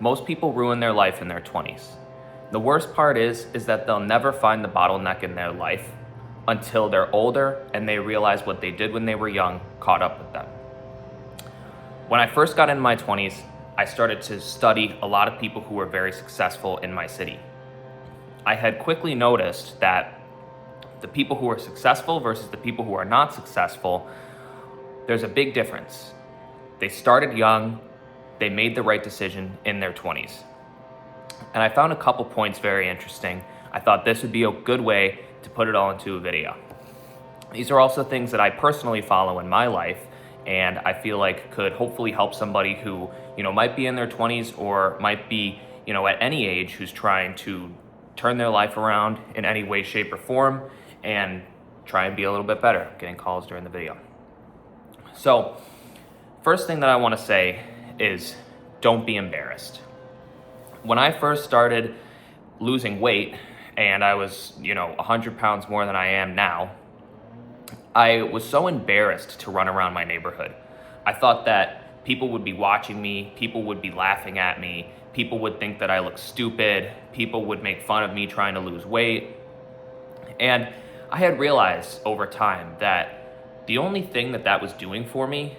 Most people ruin their life in their 20s. The worst part is that they'll never find the bottleneck in their life until they're older and they realize what they did when they were young caught up with them. When I first got into my 20s, I started to study a lot of people who were very successful in my city. I had quickly noticed that the people who are successful versus the people who are not successful, there's a big difference. They started young, they made the right decision in their 20s. And I found a couple points very interesting. I thought this would be a good way to put it all into a video. These are also things that I personally follow in my life, and I feel like could hopefully help somebody who, might be in their 20s or might be, at any age who's trying to turn their life around in any way, shape, or form and try and be a little bit better. I'm getting calls during the video. So, first thing that I want to say is don't be embarrassed. When I first started losing weight and I was, 100 pounds more than I am now, I was so embarrassed to run around my neighborhood. I thought that people would be watching me, people would be laughing at me, people would think that I look stupid, people would make fun of me trying to lose weight. And I had realized over time that the only thing that was doing for me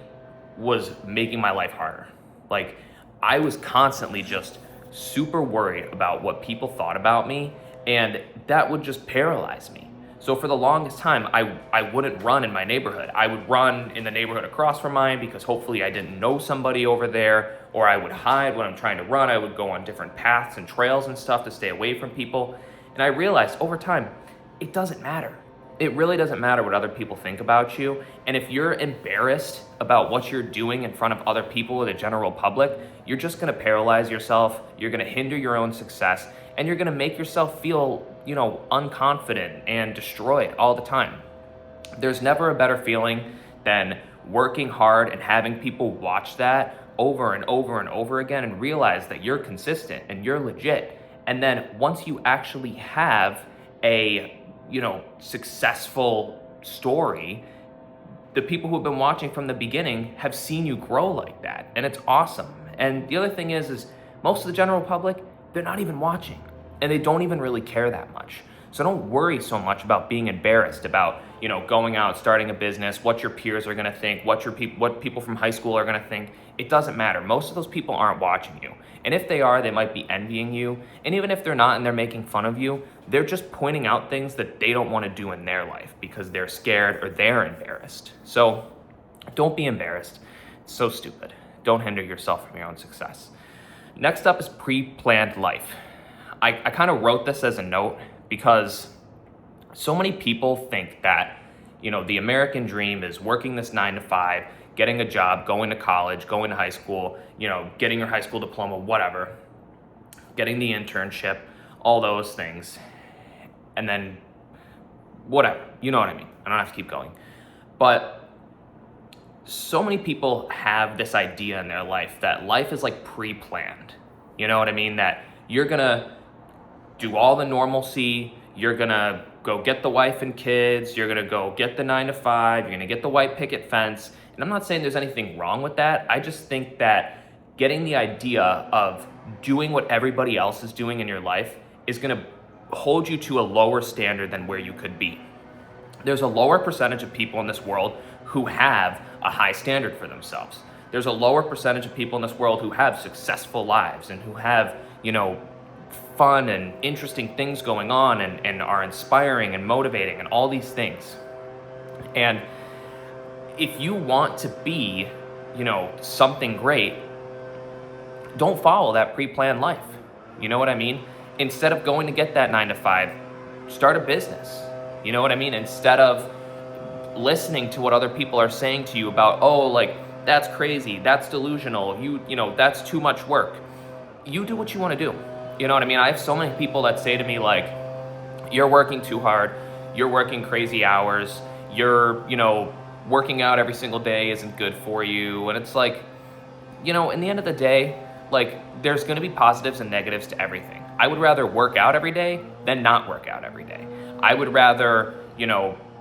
was making my life harder. Like, I was constantly just super worried about what people thought about me, and that would just paralyze me. So for the longest time, I wouldn't run in my neighborhood. I would run in the neighborhood across from mine because hopefully I didn't know somebody over there, or I would hide when I'm trying to run. I would go on different paths and trails and stuff to stay away from people. And I realized over time, it doesn't matter. It really doesn't matter what other people think about you. And if you're embarrassed about what you're doing in front of other people or the general public, you're just gonna paralyze yourself, you're gonna hinder your own success, and you're gonna make yourself feel, unconfident and destroyed all the time. There's never a better feeling than working hard and having people watch that over and over and over again and realize that you're consistent and you're legit. And then once you actually have a successful story, the people who have been watching from the beginning have seen you grow like that, and it's awesome. And the other thing is most of the general public, they're not even watching, and they don't even really care that much. So don't worry so much about being embarrassed about, going out, starting a business, what your peers are gonna think, what people from high school are gonna think. It doesn't matter. Most of those people aren't watching you. And if they are, they might be envying you. And even if they're not and they're making fun of you, they're just pointing out things that they don't want to do in their life because they're scared or they're embarrassed. So don't be embarrassed. It's so stupid. Don't hinder yourself from your own success. Next up is pre-planned life. I kind of wrote this as a note because so many people think that, the American dream is working this 9 to 5, getting a job, going to college, going to high school, getting your high school diploma, whatever, getting the internship, all those things, and then whatever, you know what I mean? I don't have to keep going. But so many people have this idea in their life that life is like pre-planned. You know what I mean? That you're gonna do all the normalcy, you're gonna go get the wife and kids, you're gonna go get the 9 to 5, you're gonna get the white picket fence. And I'm not saying there's anything wrong with that. I just think that getting the idea of doing what everybody else is doing in your life is gonna hold you to a lower standard than where you could be. There's a lower percentage of people in this world who have a high standard for themselves. There's a lower percentage of people in this world who have successful lives and who have, fun and interesting things going on and are inspiring and motivating and all these things. And if you want to be, something great, don't follow that pre-planned life. You know what I mean? Instead of going to get that 9 to 5, start a business. You know what I mean? Instead of listening to what other people are saying to you about, that's crazy, that's delusional, that's too much work. You do what you want to do. You know what I mean? I have so many people that say to me you're working too hard, you're working crazy hours, you're, working out every single day isn't good for you. And it's in the end of the day, there's going to be positives and negatives to everything. I would rather work out every day than not work out every day. I would rather,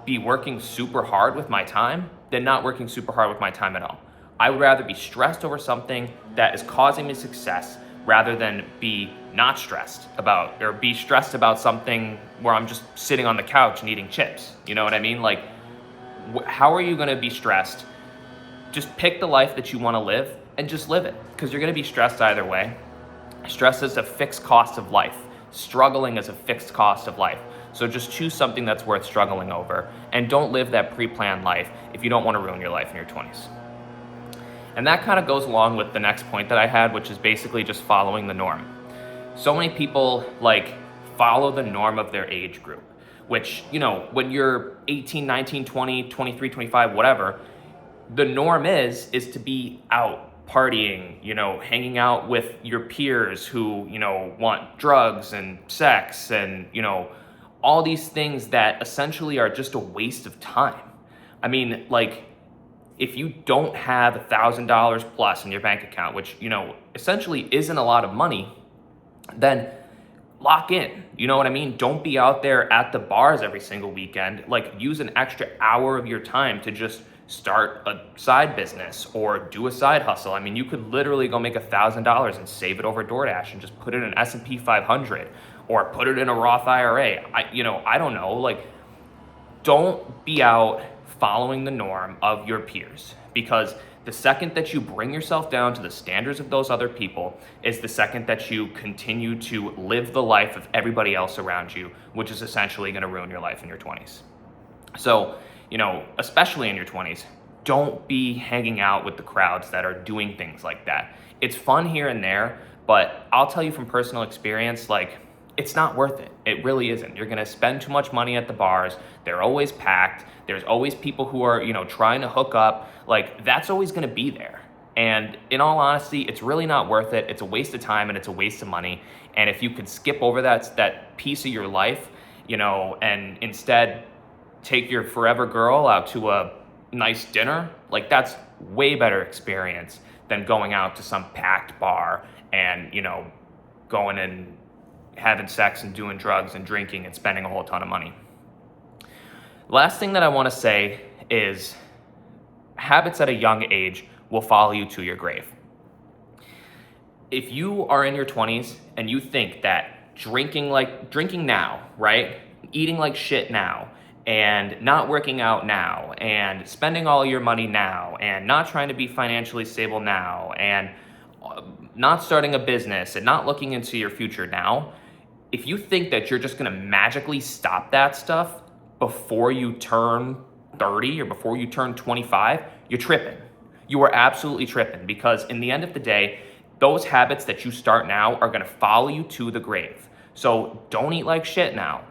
be working super hard with my time than not working super hard with my time at all. I would rather be stressed over something that is causing me success rather than be not stressed about, or be stressed about something where I'm just sitting on the couch and eating chips. You know what I mean? Like, how are you going to be stressed? Just pick the life that you want to live and just live it, because you're going to be stressed either way. Stress is a fixed cost of life. Struggling is a fixed cost of life. So just choose something that's worth struggling over, and don't live that pre-planned life if you don't want to ruin your life in your 20s. And that kind of goes along with the next point that I had, which is basically just following the norm. So many people like follow the norm of their age group, which, you know, when you're 18, 19, 20, 23, 25, whatever, the norm is to be out partying, you know, hanging out with your peers who, you know, want drugs and sex and, you know, all these things that essentially are just a waste of time. I mean, like, if you don't have $1,000 plus in your bank account, which, you know, essentially isn't a lot of money, then lock in. You know what I mean? Don't be out there at the bars every single weekend. Like, use an extra hour of your time to just start a side business or do a side hustle. I mean, you could literally go make $1,000 and save it over DoorDash and just put it in S&P 500 or put it in a Roth IRA. I don't know. Like, don't be out following the norm of your peers, because the second that you bring yourself down to the standards of those other people is the second that you continue to live the life of everybody else around you, which is essentially going to ruin your life in your 20s. So, you know, especially in your 20s, don't be hanging out with the crowds that are doing things like that. It's fun here and there, but I'll tell you from personal experience, like, it's not worth it. It really isn't. You're going to spend too much money at the bars. They're always packed. There's always people who are, you know, trying to hook up. Like, that's always going to be there. And in all honesty, it's really not worth it. It's a waste of time and it's a waste of money. And if you could skip over that piece of your life, you know, and instead take your forever girl out to a nice dinner, like, that's way better experience than going out to some packed bar and, you know, going and having sex and doing drugs and drinking and spending a whole ton of money. Last thing that I want to say is habits at a young age will follow you to your grave. If you are in your 20s and you think that drinking now, right? Eating like shit now, and not working out now, and spending all your money now, and not trying to be financially stable now, and not starting a business and not looking into your future now, if you think that you're just gonna magically stop that stuff before you turn 30 or before you turn 25, you're tripping. You are absolutely tripping, because in the end of the day, those habits that you start now are gonna follow you to the grave. So don't eat like shit now.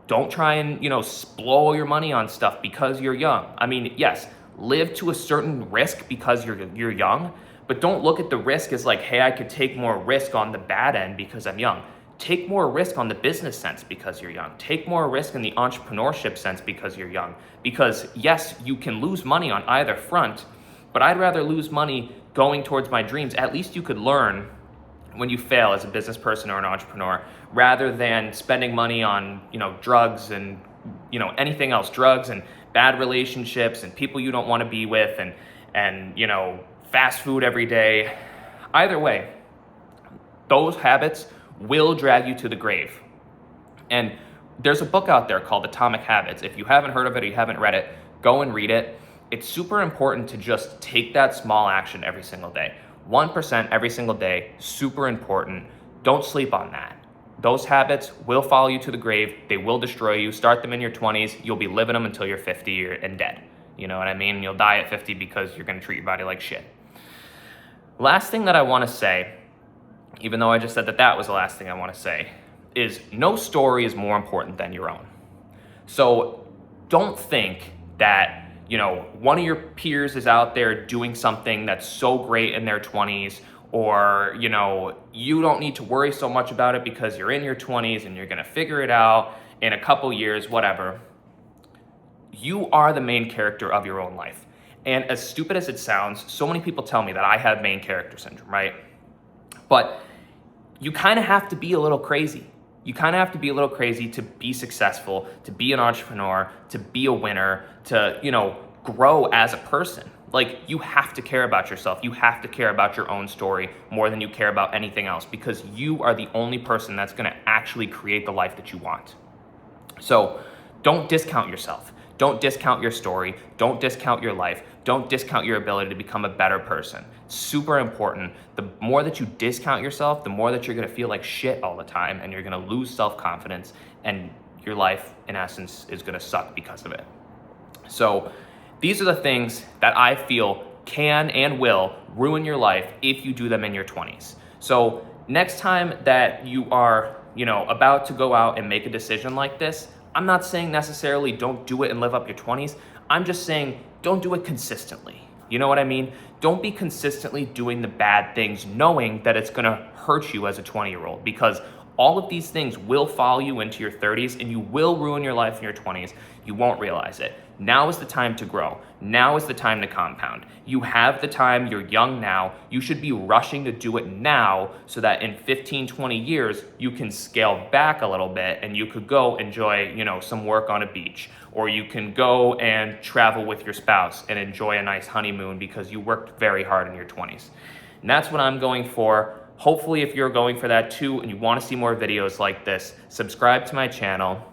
Don't try and, you know, blow all your money on stuff because you're young. I mean, yes, live to a certain risk because you're young, but don't look at the risk as like, hey, I could take more risk on the bad end because I'm young. Take more risk on the business sense because you're young. Take more risk in the entrepreneurship sense because you're young. Because yes, you can lose money on either front, but I'd rather lose money going towards my dreams. At least you could learn when you fail as a business person or an entrepreneur, rather than spending money on, you know, drugs and, you know, anything else, drugs and bad relationships and people you don't want to be with, and, you know, fast food every day. Either way, those habits will drag you to the grave. And there's a book out there called Atomic Habits. If you haven't heard of it or you haven't read it, go and read it. It's super important to just take that small action every single day. 1% every single day, super important. Don't sleep on that. Those habits will follow you to the grave. They will destroy you. Start them in your 20s. You'll be living them until you're 50 and dead. You know what I mean? You'll die at 50 because you're going to treat your body like shit. Last thing that I want to say, even though I just said that was the last thing I want to say, is no story is more important than your own. So don't think that, you know, one of your peers is out there doing something that's so great in their 20s, or, you know, you don't need to worry so much about it because you're in your 20s and you're going to figure it out in a couple years, whatever. You are the main character of your own life. And as stupid as it sounds, so many people tell me that I have main character syndrome, right? But you kind of have to be a little crazy. You kind of have to be a little crazy to be successful, to be an entrepreneur, to be a winner, to, you know, grow as a person. Like, you have to care about yourself. You have to care about your own story more than you care about anything else, because you are the only person that's gonna actually create the life that you want. So don't discount yourself. Don't discount your story. Don't discount your life. Don't discount your ability to become a better person. Super important. The more that you discount yourself, the more that you're gonna feel like shit all the time, and you're gonna lose self-confidence, and your life, in essence, is gonna suck because of it. So these are the things that I feel can and will ruin your life if you do them in your 20s. So next time that you are, about to go out and make a decision like this, I'm not saying necessarily don't do it and live up your 20s. I'm just saying don't do it consistently. You know what I mean? Don't be consistently doing the bad things knowing that it's gonna hurt you as a 20-year-old, because all of these things will follow you into your 30s, and you will ruin your life in your 20s. You won't realize it. Now is the time to grow. Now is the time to compound. You have the time. You're young now. You should be rushing to do it now so that in 15, 20 years, you can scale back a little bit and you could go enjoy, some work on a beach, or you can go and travel with your spouse and enjoy a nice honeymoon because you worked very hard in your 20s. And that's what I'm going for. Hopefully, if you're going for that too and you want to see more videos like this, subscribe to my channel.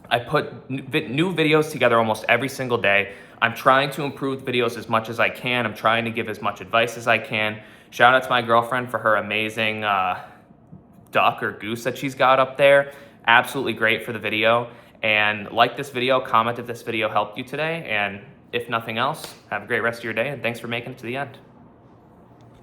I put new videos together almost every single day. I'm trying to improve videos as much as I can. I'm trying to give as much advice as I can. Shout out to my girlfriend for her amazing duck or goose that she's got up there. Absolutely great for the video. And like this video, comment if this video helped you today. And if nothing else, have a great rest of your day, and thanks for making it to the end.